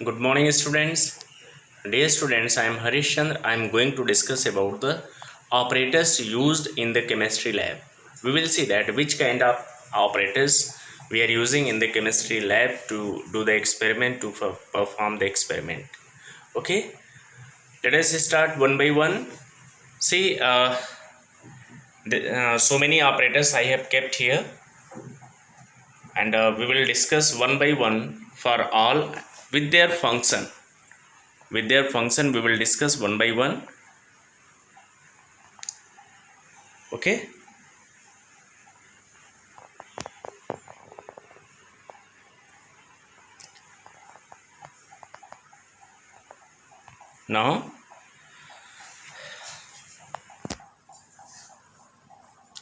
Good morning, students. Dear students, I am Harish Chandra. I am going to discuss about the operators used in the chemistry lab. We will see that which kind of operators we are using in the chemistry lab to do the experiment, to perform the experiment. Okay, let us start one by one. See, so many operators I have kept here, and we will discuss one by one for all with their function. With their function, we will discuss one by one. Okay. Now,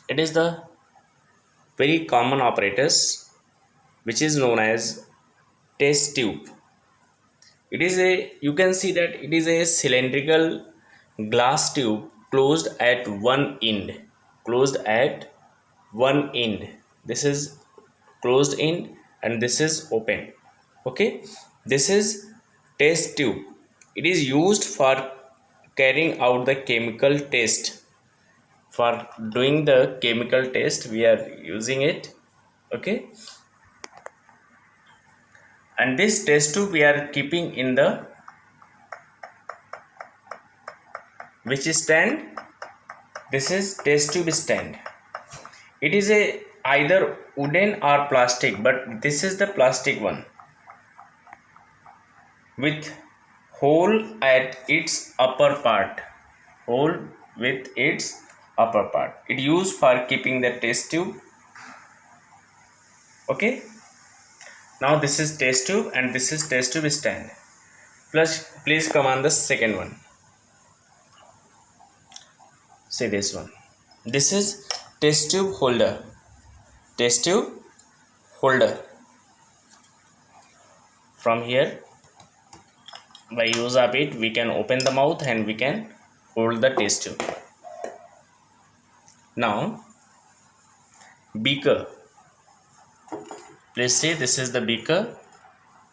it is the very common apparatus which is known as test tube. It is a, you can see that it is a cylindrical glass tube closed at one end. Closed at one end. This is closed end and this is open. Okay. This is test tube. It is used for carrying out the chemical test. For doing the chemical test we are using it. Okay, and this test tube we are keeping in the which stand? This is test tube stand. It is a either wooden or plastic, but this is the plastic one with hole at its upper part. Hole with its upper part. It used for keeping the test tube. Okay, now this is test tube and this is test tube stand. Plus, please come on the second one. See this one. This is test tube holder. Test tube holder. From here, by use of it, we can open the mouth and we can hold the test tube. Now, beaker. Please see, this is the beaker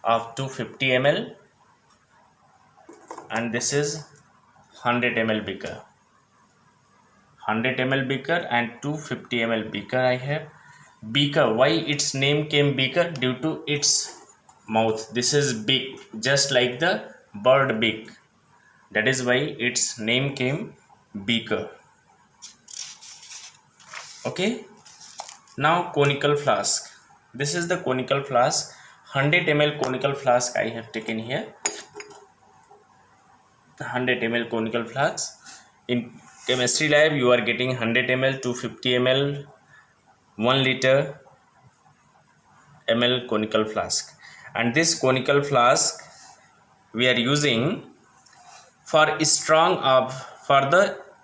of 250 ml and this is 100 ml beaker. 100 ml beaker and 250 ml beaker I have. Beaker, why its name came beaker? Due to its mouth. This is big, just like the bird beak. That is why its name came beaker. Okay. Now conical flask. This is the conical flask. 100 ml conical flask I have taken here. 100 ml conical flask. In chemistry lab you are getting 100 ml, 250 ml, 1 liter ml conical flask, and this conical flask we are using for the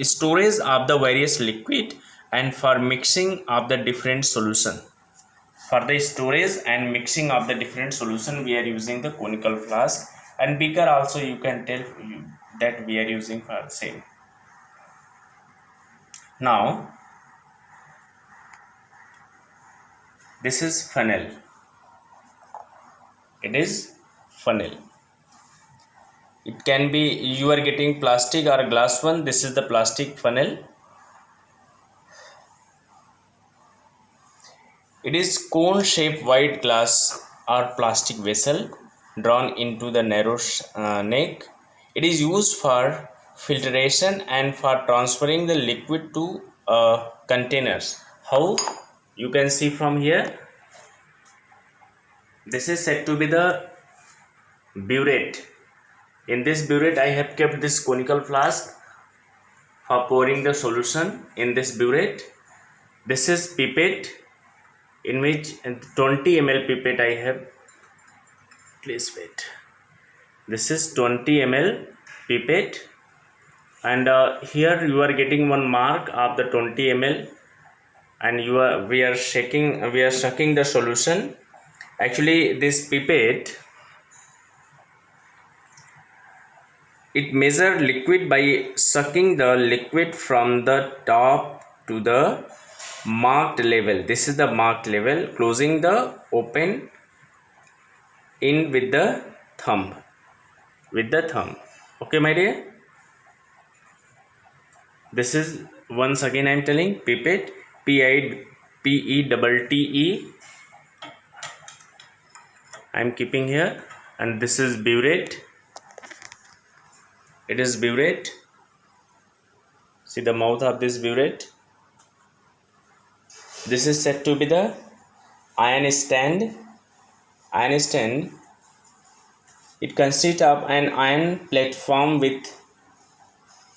storage of the various liquid and for mixing of the different solution. For the storage and mixing of the different solution we are using the conical flask, and beaker also you can tell that we are using for the same. Now this is funnel. It is funnel. It can be, you are getting plastic or glass one. This is the plastic funnel. It is cone shaped white glass or plastic vessel drawn into the narrow neck. It is used for filtration and for transferring the liquid to containers. How? You can see from here. This is said to be the burette. In this burette I have kept this conical flask for pouring the solution in this burette. This is pipette, in which 20 ml pipette I have. Please wait. This is 20 ml pipette, and here you are getting one mark of the 20 ml, and we are sucking the solution. Actually, this pipette, it measures liquid by sucking the liquid from the top to the marked level. This is the marked level, closing the open in with the thumb. with the thumb. Okay, my dear. This is, once again I am telling, pipette, P-E-T-T-E. I am keeping here, and this is burette. It is burette. See the mouth of this burette. This is said to be the iron stand. Iron stand. It consists of an iron platform with,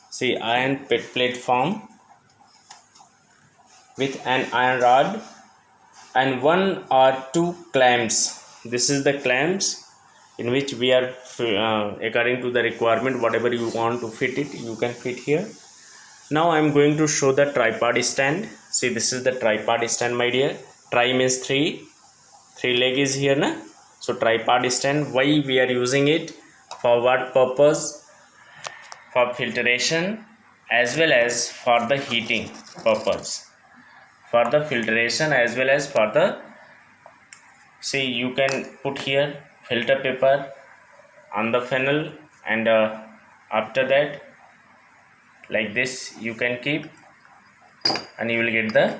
see, iron platform with an iron rod and one or two clamps. This is the clamps in which we are according to the requirement, whatever you want to fit it, you can fit here. Now I am going to show the tripod stand. See, this is the tripod stand, my dear. Tri means three leg is here, na? So tripod stand, why we are using it, for what purpose? For filtration as well as for the heating purpose. For the filtration as well as for the, see, you can put here filter paper on the funnel, and after that, like this you can keep, and you will get the,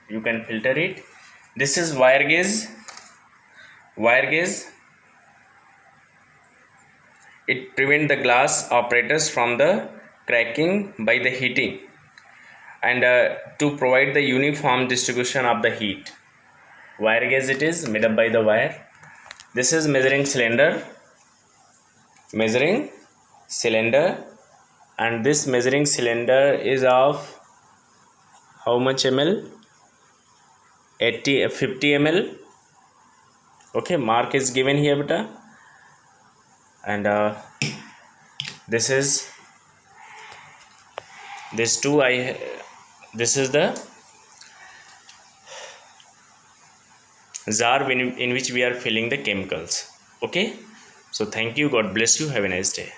you can filter it. This is wire gauge. It prevents the glass apparatus from the cracking by the heating, and to provide the uniform distribution of the heat. Wire gauge it is, made up by the wire. This is measuring cylinder, and this measuring cylinder is of how much ml? 50 ml. Okay, mark is given here, beta. And this is this too. This is the jar in which we are filling the chemicals. Okay, so thank you. God bless you. Have a nice day.